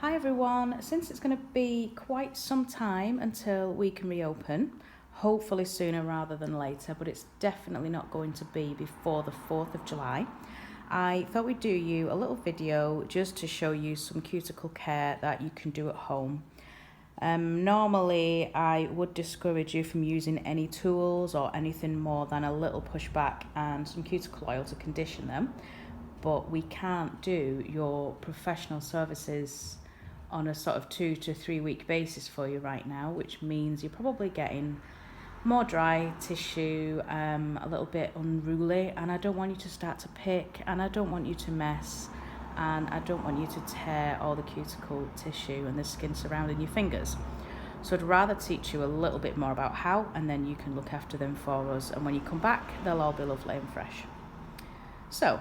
Hi everyone, since it's going to be quite some time until we can reopen, hopefully sooner rather than later, but it's definitely not going to be before the 4th of July, I thought we'd do you a little video just to show you some cuticle care that you can do at home. Normally I would discourage you from using any tools or anything more than a little pushback and some cuticle oil to condition them, but we can't do your professional services on a sort of 2 to 3 week basis for you right now, which means you're probably getting more dry tissue, a little bit unruly, and I don't want you to start to pick, and I don't want you to mess, and I don't want you to tear all the cuticle tissue and the skin surrounding your fingers. So I'd rather teach you a little bit more about how, and then you can look after them for us, and when you come back they'll all be lovely and fresh. So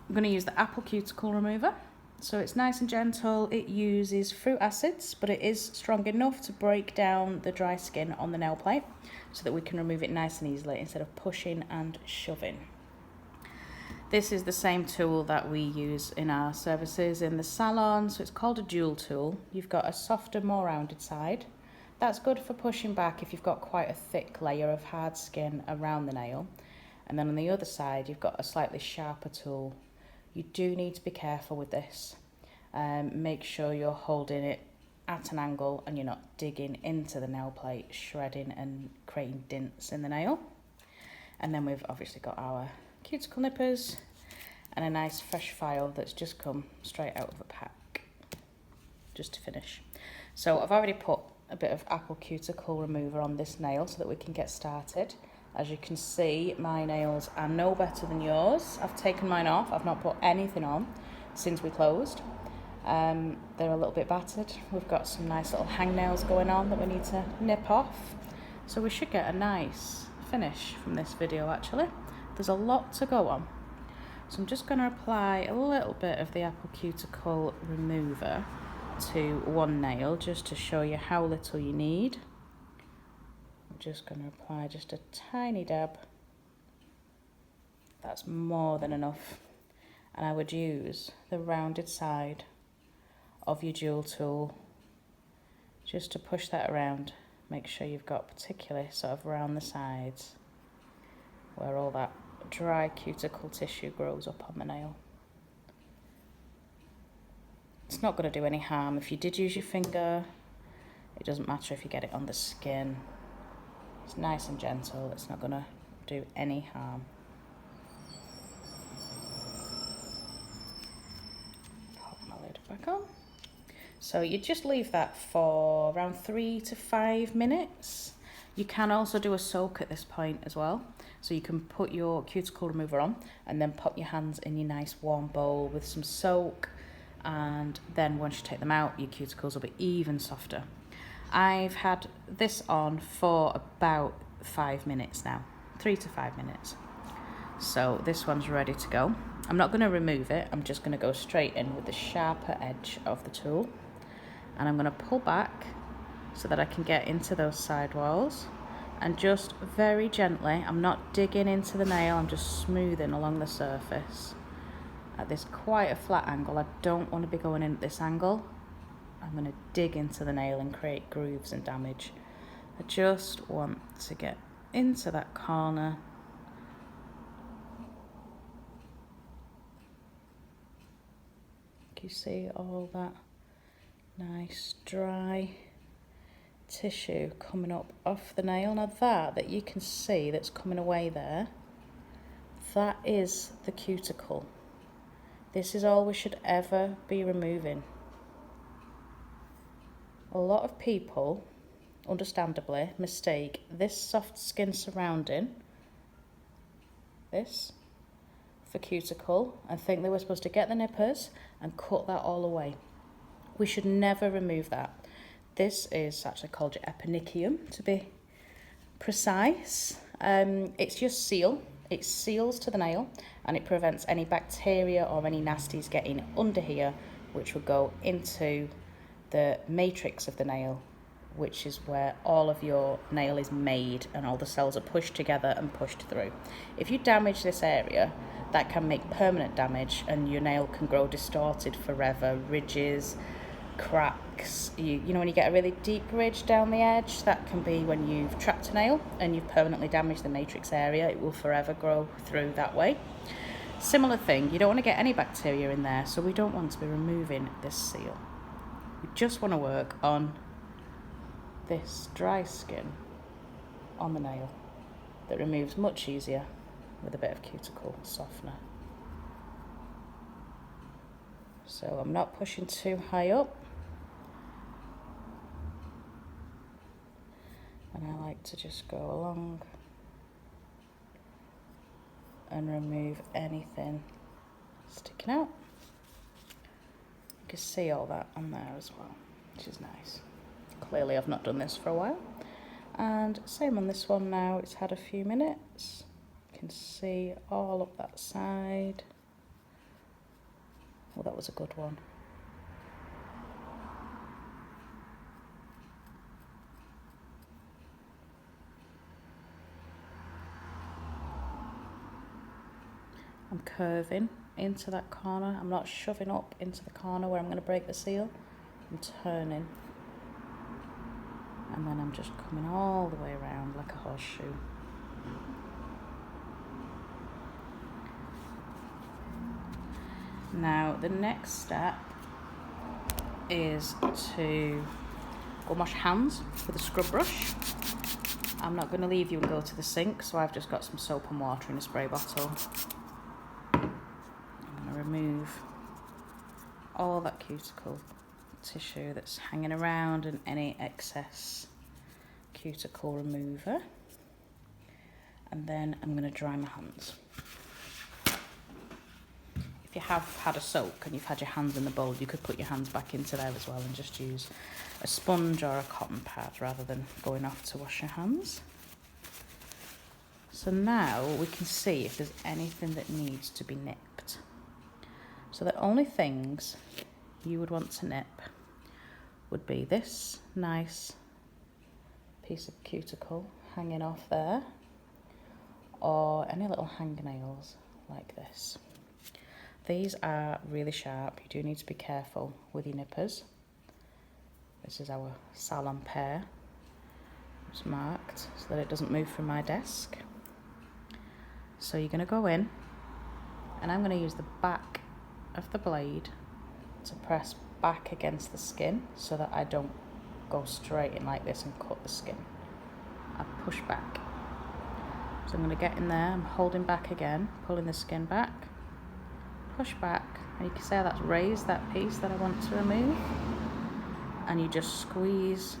I'm going to use the apple cuticle remover. So it's nice and gentle. It uses fruit acids, but it is strong enough to break down the dry skin on the nail plate so that we can remove it nice and easily instead of pushing and shoving. This is the same tool that we use in our services in the salon, so it's called a dual tool. You've got a softer, more rounded side. That's good for pushing back if you've got quite a thick layer of hard skin around the nail. And then on the other side, you've got a slightly sharper tool. You do need to be careful with this. Make sure you're holding it at an angle and you're not digging into the nail plate, shredding and creating dents in the nail. And then we've obviously got our cuticle nippers and a nice fresh file that's just come straight out of a pack, just to finish. So I've already put a bit of apple cuticle remover on this nail so that we can get started. As you can see, my nails are no better than yours. I've taken mine off. I've not put anything on since we closed. They're a little bit battered. We've got some nice little hangnails going on that we need to nip off. So we should get a nice finish from this video actually. There's a lot to go on. So I'm just going to apply a little bit of the apple cuticle remover to one nail just to show you how little you need. I'm just going to apply just a tiny dab. That's more than enough. And I would use the rounded side of your dual tool just to push that around. Make sure you've got particularly sort of around the sides where all that dry cuticle tissue grows up on the nail. It's not going to do any harm if you did use your finger. It doesn't matter if you get it on the skin. It's nice and gentle, it's not going to do any harm. Pop my lid back on. So you just leave that for around 3 to 5 minutes. You can also do a soak at this point as well. So you can put your cuticle remover on and then pop your hands in your nice warm bowl with some soak, and then once you take them out, your cuticles will be even softer. I've had this on for about 5 minutes now, 3 to 5 minutes. So this one's ready to go. I'm not going to remove it, I'm just going to go straight in with the sharper edge of the tool. And I'm going to pull back so that I can get into those side walls. And just very gently, I'm not digging into the nail, I'm just smoothing along the surface. At this quite a flat angle, I don't want to be going in at this angle. I'm going to dig into the nail and create grooves and damage. I just want to get into that corner. You see all that nice dry tissue coming up off the nail. Now that you can see that's coming away there, that is the cuticle. This is all we should ever be removing. A lot of people, understandably, mistake this soft skin surrounding this for cuticle and think they were supposed to get the nippers and cut that all away. We should never remove that. This is actually called your eponychium, to be precise. It's your seal. It seals to the nail and it prevents any bacteria or any nasties getting under here, which would go into the matrix of the nail, which is where all of your nail is made and all the cells are pushed together and pushed through. If you damage this area, that can make permanent damage and your nail can grow distorted forever, ridges, cracks. You know when you get a really deep ridge down the edge, that can be when you've trapped a nail and you've permanently damaged the matrix area. It will forever grow through that way. Similar thing, you don't want to get any bacteria in there, so we don't want to be removing this seal. We just want to work on this dry skin on the nail that removes much easier with a bit of cuticle softener. So I'm not pushing too high up, and I like to just go along and remove anything sticking out. You can see all that on there as well, which is nice. Clearly I've not done this for a while. And same on this one now, it's had a few minutes. You can see all up that side. Well, that was a good one. I'm curving into that corner. I'm not shoving up into the corner where I'm going to break the seal. I'm turning. And then I'm just coming all the way around like a horseshoe. Now the next step is to go wash hands with a scrub brush. I'm not going to leave you and go to the sink, so I've just got some soap and water in a spray bottle. I'm going to remove all that cuticle tissue that's hanging around and any excess cuticle remover, and then I'm going to dry my hands. If you have had a soak and you've had your hands in the bowl, you could put your hands back into there as well and just use a sponge or a cotton pad rather than going off to wash your hands. So now we can see if there's anything that needs to be nipped. So the only things you would want to nip would be this nice piece of cuticle hanging off there, or any little hangnails like this. These are really sharp. You do need to be careful with your nippers. This is our salon pear. It's marked so that it doesn't move from my desk. So you're going to go in, and I'm going to use the back of the blade to press back against the skin so that I don't go straight in like this and cut the skin. I push back. So I'm going to get in there, I'm holding back again, pulling the skin back, push back, and you can see how that's raised that piece that I want to remove. And you just squeeze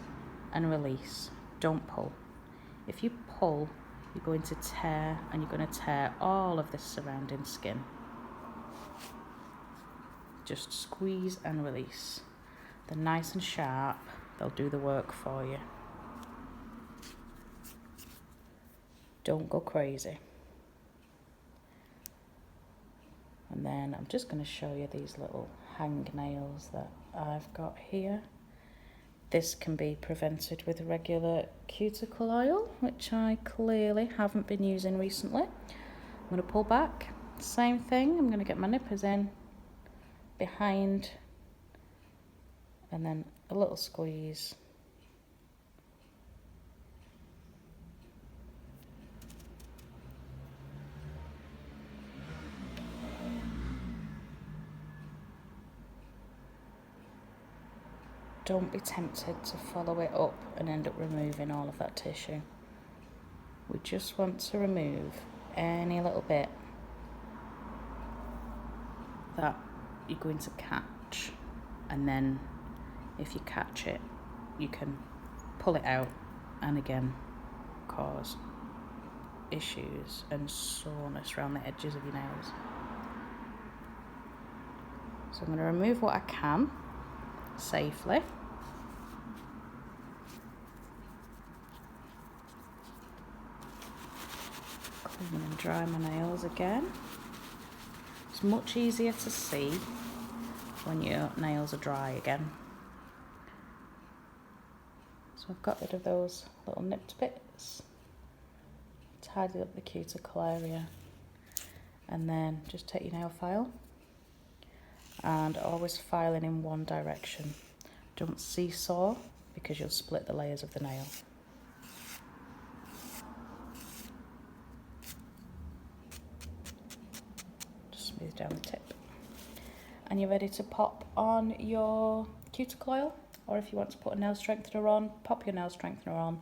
and release. Don't pull. If you pull, you're going to tear, and you're going to tear all of this surrounding skin. Just squeeze and release. They're nice and sharp, they'll do the work for you. Don't go crazy. And then I'm just going to show you these little hangnails that I've got here. This can be prevented with regular cuticle oil, which I clearly haven't been using recently. I'm going to pull back, same thing, I'm going to get my nippers in behind, and then a little squeeze. Don't be tempted to follow it up and end up removing all of that tissue. We just want to remove any little bit that you're going to catch, and then if you catch it, you can pull it out and again cause issues and soreness around the edges of your nails. So I'm going to remove what I can safely. Clean and dry my nails again. It's much easier to see when your nails are dry again. So I've got rid of those little nipped bits, tidied up the cuticle area, and then just take your nail file and always filing in one direction. Don't seesaw because you'll split the layers of the nail. Just smooth down the tip. And you're ready to pop on your cuticle oil, or if you want to put a nail strengthener on, pop your nail strengthener on.